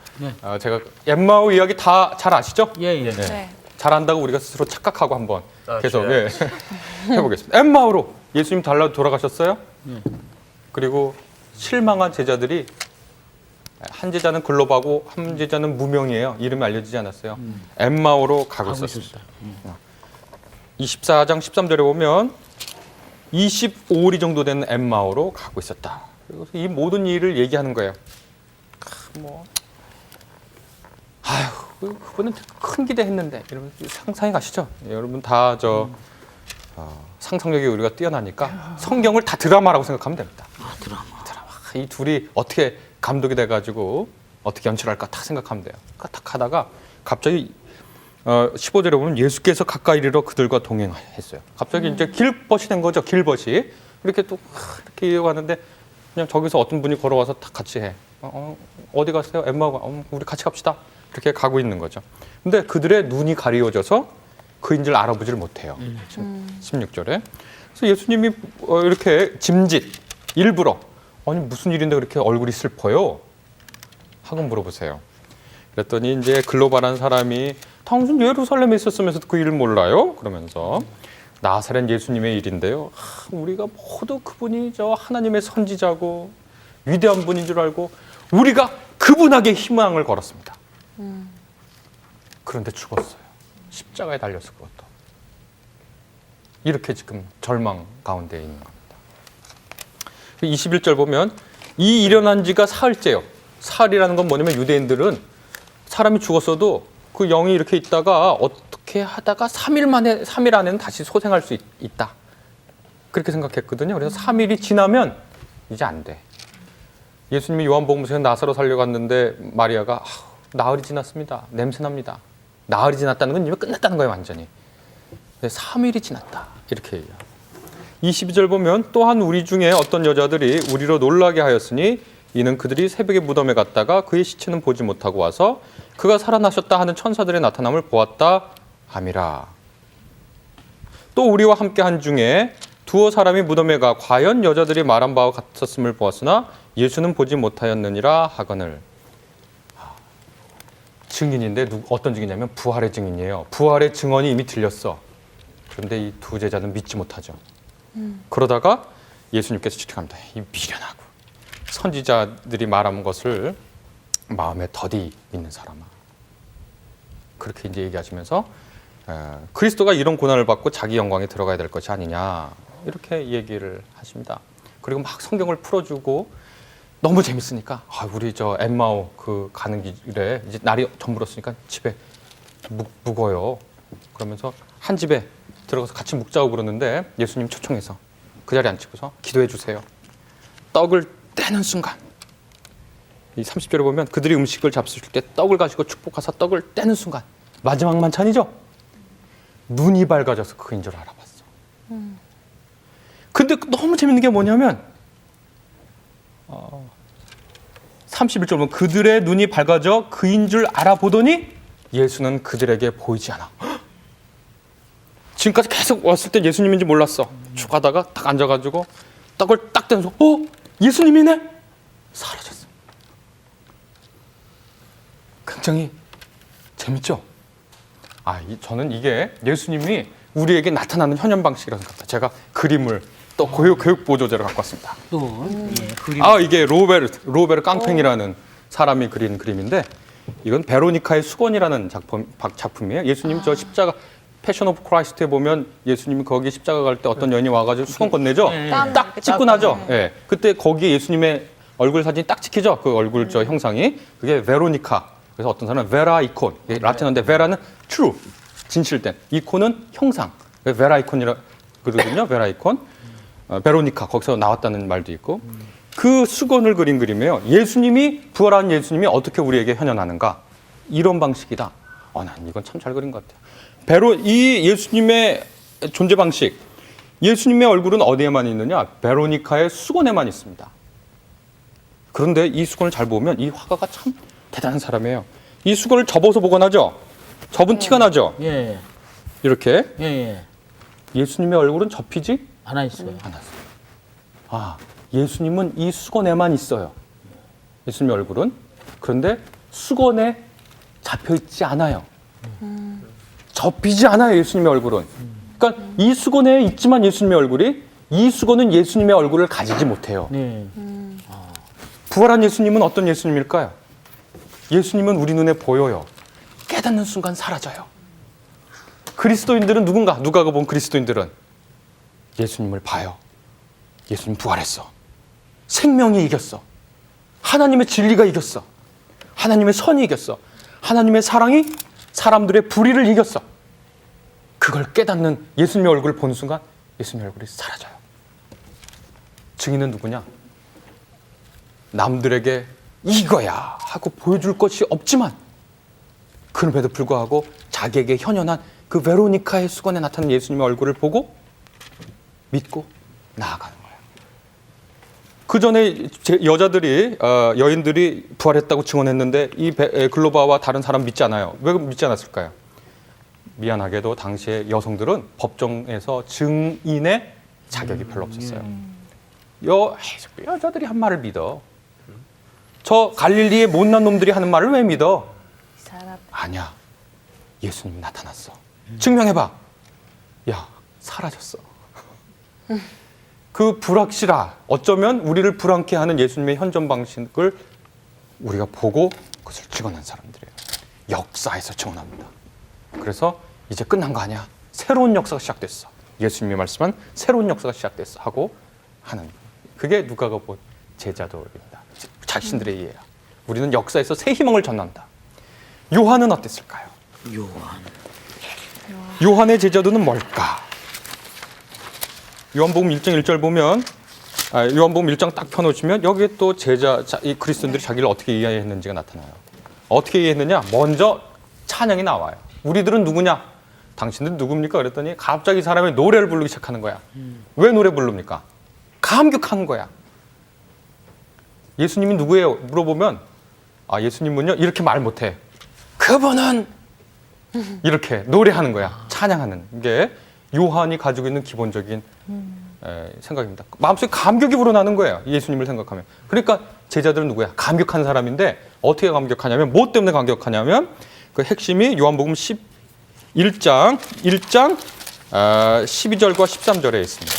제가 엠마오 이야기 다 잘 아시죠? 예. 네. 잘 안다고 우리가 스스로 착각하고 한번 계속 네. 해보겠습니다. 엠마오로 예수님 달라 돌아가셨어요. 그리고 실망한 제자들이 한 제자는 글로바고 한 제자는 무명이에요. 이름이 알려지지 않았어요. 엠마오로 가고 있었습니다. 24장 13절에 보면 25리 정도 되는 엠마오로 가고 있었다. 그래서 이 모든 일을 얘기하는 거예요. 그분은 큰 기대했는데 여러분 상상이 가시죠? 여러분 다 상상력이 우리가 뛰어나니까 성경을 다 드라마라고 생각하면 됩니다. 드라마. 이 둘이 어떻게 감독이 돼가지고 어떻게 연출할까 딱 생각하면 돼요. 딱 하다가 갑자기 15절에 보면 예수께서 가까이 이르러 그들과 동행했어요. 갑자기 이제 길벗이 된 거죠. 길벗이 이렇게 또 이렇게 이어가는데 그냥 저기서 어떤 분이 걸어와서 딱 같이 해. 어디 가세요? 엠마오가 우리 같이 갑시다. 이렇게 가고 있는 거죠. 근데 그들의 눈이 가리워져서 그인 줄 알아보지를 못해요. 16절에. 그래서 예수님이 이렇게 짐짓 일부러 아니 무슨 일인데 그렇게 얼굴이 슬퍼요? 하고 물어보세요. 그랬더니 이제 글로벌한 사람이 당신 예루살렘에 있었으면서도 그 일을 몰라요? 그러면서 나사렛 예수님의 일인데요. 우리가 모두 그분이 저 하나님의 선지자고 위대한 분인 줄 알고 우리가 그분에게 희망을 걸었습니다. 그런데 죽었어요. 십자가에 달렸을 것도. 이렇게 지금 절망 가운데 있는 겁니다. 21절 보면 이 일어난 지가 사흘째요. 사흘이라는 건 뭐냐면 유대인들은 사람이 죽었어도 그 영이 이렇게 있다가 어떻게 하다가 3일 안에는 다시 소생할 수 있다. 그렇게 생각했거든요. 그래서 3일이 지나면 이제 안 돼. 예수님이 요한복음서에 나사로 살려갔는데 마리아가 나흘이 지났습니다. 냄새납니다. 나흘이 지났다는 건 이미 끝났다는 거예요. 완전히. 3일이 지났다. 이렇게 얘기해요. 22절 보면 또한 우리 중에 어떤 여자들이 우리로 놀라게 하였으니 이는 그들이 새벽에 무덤에 갔다가 그의 시체는 보지 못하고 와서 그가 살아나셨다 하는 천사들의 나타남을 보았다 함이라. 또 우리와 함께 한 중에 두어 사람이 무덤에 가 과연 여자들이 말한 바와 같았음을 보았으나 예수는 보지 못하였느니라 하거늘. 증인인데 어떤 증인이냐면 부활의 증인이에요. 부활의 증언이 이미 들렸어. 그런데 이 두 제자는 믿지 못하죠. 그러다가 예수님께서 지적합니다. 이 미련하고 선지자들이 말한 것을 마음에 더디 믿는 사람아. 그렇게 이제 얘기하시면서 그리스도가 이런 고난을 받고 자기 영광에 들어가야 될 것이 아니냐 이렇게 얘기를 하십니다. 그리고 막 성경을 풀어주고 너무 재밌으니까 우리 저 엠마오 그 가는 길에 이제 날이 저물었으니까 집에 묵어요. 그러면서 한 집에 들어가서 같이 묵자고 그러는데 예수님 초청해서 그 자리에 앉히고서 기도해 주세요. 떡을 떼는 순간 이 30절에 보면 그들이 음식을 잡수실 때 떡을 가지고 축복하사 떡을 떼는 순간 마지막 만찬이죠. 눈이 밝아져서 그인 줄 알아봤어. 근데 너무 재밌는 게 뭐냐면 31절 보면 그들의 눈이 밝아져 그인 줄 알아보더니 예수는 그들에게 보이지 않아. 지금까지 계속 왔을 때 예수님인지 몰랐어. 쭉 가다가 딱 앉아가지고 떡을 딱 떼면서 예수님이네? 사라졌어. 굉장히 재밌죠? 저는 이게 예수님이 우리에게 나타나는 현현 방식이라고 생각합니다. 제가 그림을 또 교육 보조제를 갖고 왔습니다. 또 그림. 이게 로베르 깡팽이라는 사람이 그린 그림인데 이건 베로니카의 수건이라는 작품이에요. 예수님 저 십자가 패션 오브 크라이스트에 보면 예수님이 거기 십자가 갈 때 어떤 여인이 와가지고 수건 건네죠. 딱 찍고 나죠. 예. 그때 거기에 예수님의 얼굴 사진이 딱 찍히죠. 그 얼굴 저 형상이 그게 베로니카. 그래서 어떤 사람은 베라 이콘. 라틴어인데 베라는 true 진실된. 이콘은 형상. 베라 이콘이라 그러거든요. 베라 이콘. 베로니카 거기서 나왔다는 말도 있고. 그 수건을 그린 그림이에요. 예수님이 부활한 예수님이 어떻게 우리에게 현현하는가? 이런 방식이다. 난 이건 참 잘 그린 것 같아요. 이 예수님의 존재 방식, 예수님의 얼굴은 어디에만 있느냐? 베로니카의 수건에만 있습니다. 그런데 이 수건을 잘 보면 이 화가가 참 대단한 사람이에요. 이 수건을 접어서 보관하죠. 접은 티가 나죠. 예, 이렇게 예, 예. 예수님의 얼굴은 접히지 하나 있어요. 않았어요. 예수님은 이 수건에만 있어요. 예수님의 얼굴은. 그런데 수건에 잡혀 있지 않아요. 접히지 않아요, 예수님의 얼굴은. 그러니까 이 수건에 있지만 예수님의 얼굴이, 이 수건은 예수님의 얼굴을 가지지 못해요. 네. 부활한 예수님은 어떤 예수님일까요? 예수님은 우리 눈에 보여요. 깨닫는 순간 사라져요. 그리스도인들은 누군가? 누가가 본 그리스도인들은 예수님을 봐요. 예수님 부활했어. 생명이 이겼어. 하나님의 진리가 이겼어. 하나님의 선이 이겼어. 하나님의 사랑이 사람들의 불의를 이겼어. 그걸 깨닫는 예수님의 얼굴을 보는 순간 예수님의 얼굴이 사라져요. 증인은 누구냐? 남들에게 이거야 하고 보여줄 것이 없지만 그럼에도 불구하고 자기에게 현현한 그 베로니카의 수건에 나타난 예수님의 얼굴을 보고 믿고 나아가는 거예요. 그 전에 여인들이 부활했다고 증언했는데 이 글로바와 다른 사람 믿지 않아요. 왜 믿지 않았을까요? 미안하게도 당시에 여성들은 법정에서 증인의 자격이 별로 없었어요. 여자들이 한 말을 믿어. 저 갈릴리의 못난 놈들이 하는 말을 왜 믿어? 아니야. 예수님이 나타났어. 증명해봐. 야, 사라졌어. 그 불확실하, 어쩌면 우리를 불안케 하는 예수님의 현존 방식을 우리가 보고 그것을 증언한 사람들이에요. 역사에서 증언합니다. 그래서 이제 끝난 거 아니야. 새로운 역사가 시작됐어. 예수님이 말씀한 새로운 역사가 시작됐어 하고 하는, 그게 누가가 본 제자도입니다. 자신들의 이해야. 우리는 역사에서 새 희망을 전한다. 요한은 어땠을까요? 요한의 제자도는 뭘까? 요한복음 1장 1절 보면, 요한복음 1장 딱 펴놓으시면 여기에 또 이 그리스도인들이 자기를 어떻게 이해했는지가 나타나요. 어떻게 이해했느냐? 먼저 찬양이 나와요. 우리들은 누구냐? 당신들 누굽니까? 그랬더니 갑자기 사람이 노래를 부르기 시작하는 거야. 왜 노래 부릅니까? 감격하는 거야. 예수님이 누구예요? 물어보면 예수님은요 이렇게 말 못해. 그분은 이렇게 노래하는 거야. 찬양하는 게 요한이 가지고 있는 기본적인 생각입니다. 마음속에 감격이 불어나는 거예요. 예수님을 생각하면. 그러니까 제자들은 누구야? 감격한 사람인데 어떻게 감격하냐면, 뭐 때문에 감격하냐면 그 핵심이 요한복음 11장 12절과 13절에 있습니다.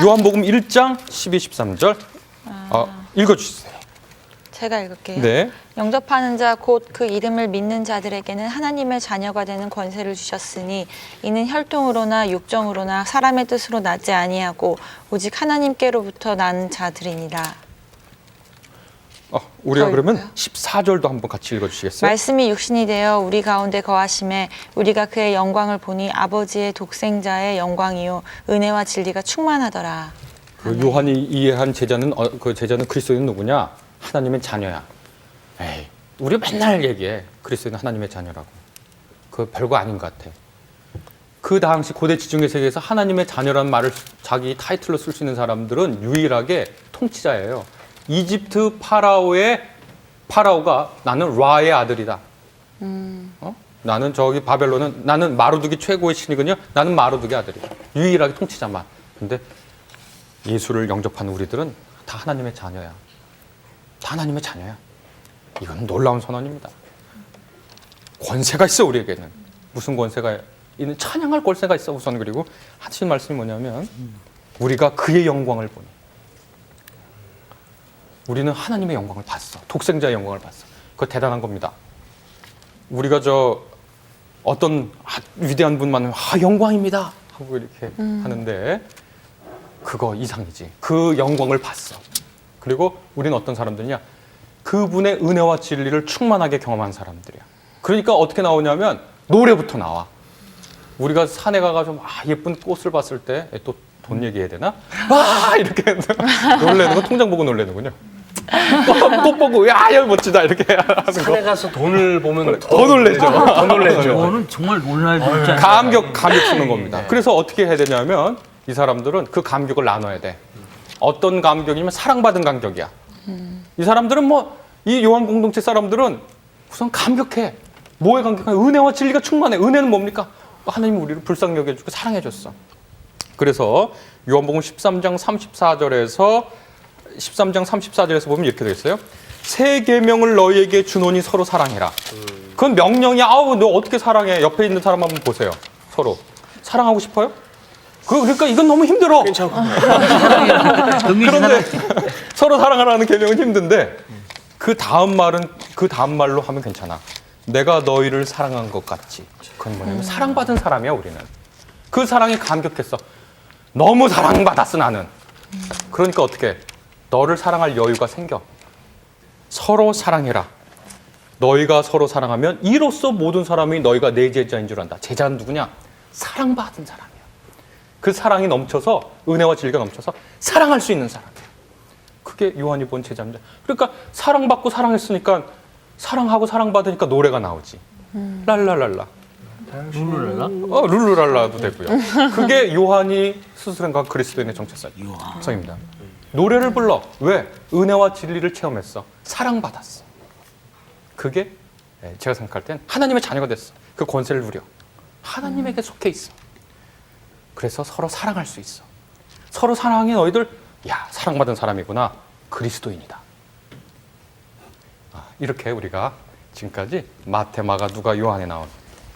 요한복음 1장 12, 13절 읽어주세요. 제가 읽을게요. 네. 영접하는 자 곧 그 이름을 믿는 자들에게는 하나님의 자녀가 되는 권세를 주셨으니 이는 혈통으로나 육정으로나 사람의 뜻으로 나지 아니하고 오직 하나님께로부터 난 자들이니라. 우리가 그러면 읽을까요? 14절도 한번 같이 읽어주시겠어요? 말씀이 육신이 되어 우리 가운데 거하심에 우리가 그의 영광을 보니 아버지의 독생자의 영광이요 은혜와 진리가 충만하더라. 그 요한이 이해한 제자는 그 제자는 그리스도인은 누구냐? 하나님의 자녀야. 에이, 우리 맨날 얘기해. 그리스도인은 하나님의 자녀라고. 그 별거 아닌 것 같아. 그 당시 고대 지중해 세계에서 하나님의 자녀라는 말을 자기 타이틀로 쓸 수 있는 사람들은 유일하게 통치자예요. 이집트 파라오가 나는 라의 아들이다. 나는 저기 바벨론은 나는 마루두기 최고의 신이거든요. 나는 마루두기 아들이다. 유일하게 통치자만. 근데 예수를 영접한 우리들은 다 하나님의 자녀야. 다 하나님의 자녀야. 이건 놀라운 선언입니다. 권세가 있어, 우리에게는. 무슨 권세가 있는? 찬양할 권세가 있어, 우선. 그리고 하신 말씀이 뭐냐면 우리가 그의 영광을 보니, 우리는 하나님의 영광을 봤어. 독생자의 영광을 봤어. 그거 대단한 겁니다. 우리가 어떤 위대한 분만 영광입니다 하고 이렇게 하는데 그거 이상이지. 그 영광을 봤어. 그리고 우리는 어떤 사람들이냐? 그분의 은혜와 진리를 충만하게 경험한 사람들이야. 그러니까 어떻게 나오냐면 노래부터 나와. 우리가 산에 가가지고 예쁜 꽃을 봤을 때 또 돈 얘기해야 되나? 이렇게 놀래는 거, 통장 보고 놀래는군요. 꽃 보고 야 멋지다 이렇게 하는 거. 산에 가서 돈을 보면 더 놀래죠. 더 놀래죠. 저는 정말 놀랄 수 있지 않아요? 감격 주는 겁니다. 그래서 어떻게 해야 되냐면 이 사람들은 그 감격을 나눠야 돼. 어떤 감격이냐면 사랑받은 감격이야. 이 사람들은 뭐 이 요한 공동체 사람들은 우선 감격해. 뭐에 감격해? 은혜와 진리가 충만해. 은혜는 뭡니까? 하나님이 우리를 불쌍히 여겨주고 사랑해줬어. 그래서 요한복음 13장 34절에서 보면 이렇게 되어 있어요. 새 계명을 너희에게 주노니 서로 사랑해라. 그건 명령이야. 아우 너 어떻게 사랑해? 옆에 있는 사람 한번 보세요. 서로 사랑하고 싶어요? 그러니까 이건 너무 힘들어. 그런데 서로 사랑하라는 계명은 힘든데 그 다음 말로 하면 괜찮아. 내가 너희를 사랑한 것 같지. 그건 뭐냐면 사랑받은 사람이야 우리는. 그 사랑에 감격했어. 너무 사랑받았어 나는. 그러니까 어떻게? 너를 사랑할 여유가 생겨. 서로 사랑해라. 너희가 서로 사랑하면 이로써 모든 사람이 너희가 내 제자인 줄 안다. 제자는 누구냐? 사랑받은 사람이야. 그 사랑이 넘쳐서 은혜와 진리가 넘쳐서 사랑할 수 있는 사람이야. 그게 요한이 본 제자입니다. 그러니까 사랑받고 사랑했으니까 사랑하고 사랑받으니까 노래가 나오지. 랄랄랄라. 룰루랄라? 룰루랄라도 되고요. 그게 요한이 스스로가 그리스도인의 정체성입니다. 노래를 불러. 왜? 은혜와 진리를 체험했어. 사랑받았어. 그게 제가 생각할 땐 하나님의 자녀가 됐어. 그 권세를 누려. 하나님에게 속해 있어. 그래서 서로 사랑할 수 있어. 서로 사랑해 너희들. 야, 사랑받은 사람이구나. 그리스도인이다. 이렇게 우리가 지금까지 마태, 마가, 누가, 요한에 나온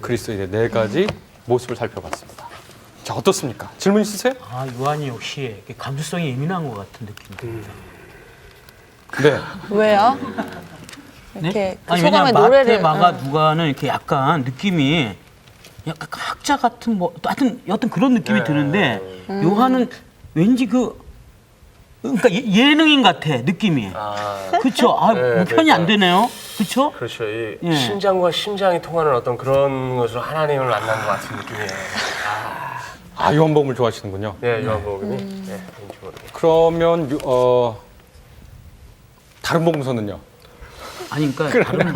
그리스도인의 4가지 모습을 살펴봤습니다. 자, 어떻습니까? 질문 있으세요? 요한이 역시 이렇게 감수성이 예민한 것 같은 느낌이 듭니다. 네. 왜요? 네? 이렇게 그 아니 소감의 왜냐면 마태, 노래를 마가, 누가는 이렇게 약간 느낌이 약간 학자 같은 뭐 여튼 그런 느낌이 드는데 요한은 왠지 그러니까 예능인 같아 느낌이. 그렇죠. 뭐 편이 안 되네요. 그렇죠? 그렇죠. 이 예. 심장과 심장이 통하는 어떤 그런 것으로 하나님을 만난 것 같은 느낌이에요. 요한복음을 좋아하시는군요. 네, 요한복음이. 네, 그러면 다른 복음서는요? 아니 그러니까 다른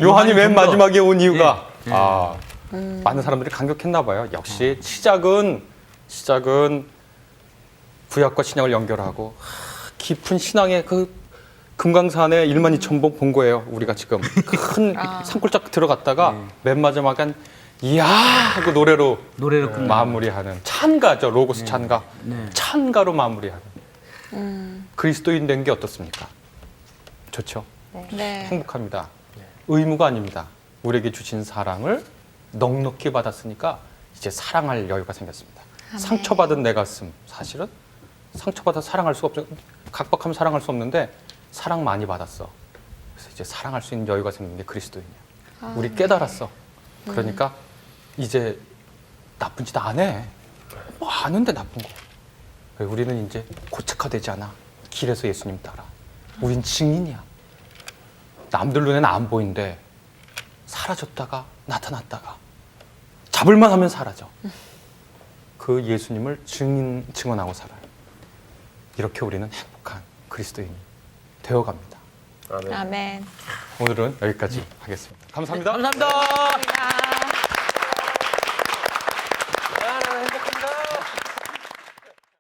요한이 맨 좀 더- 마지막에 온 이유가 많은 사람들이 감격했나 봐요. 역시 시작은 구약과 신약을 연결하고 깊은 신앙의 그 금강산에 1만 2천 번 본 거예요. 우리가 지금 큰 산골짜기 들어갔다가 맨 마지막엔 이야 하고 노래로 노래로 마무리하는 찬가죠. 로고스 찬가. 네. 찬가로 마무리하는 그리스도인 된 게 어떻습니까? 좋죠. 네. 행복합니다. 의무가 아닙니다. 우리에게 주신 사랑을 넉넉히 받았으니까 이제 사랑할 여유가 생겼습니다. 상처받은 내 가슴 사실은 상처받아 사랑할 수가 없죠. 각박하면 사랑할 수 없는데 사랑 많이 받았어. 그래서 이제 사랑할 수 있는 여유가 생긴 게 그리스도인이야. 우리 깨달았어. 그러니까 이제 나쁜 짓 안 해. 뭐 아는데 나쁜 거. 우리는 이제 고착화되지 않아. 길에서 예수님 따라. 우린 증인이야. 남들 눈에는 안 보이는데 사라졌다가 나타났다가 잡을만 하면 사라져. 그 예수님을 증언하고 살아요. 이렇게 우리는 행복한 그리스도인이 되어갑니다. 아멘. 아멘. 오늘은 여기까지 하겠습니다. 감사합니다. 감사합니다.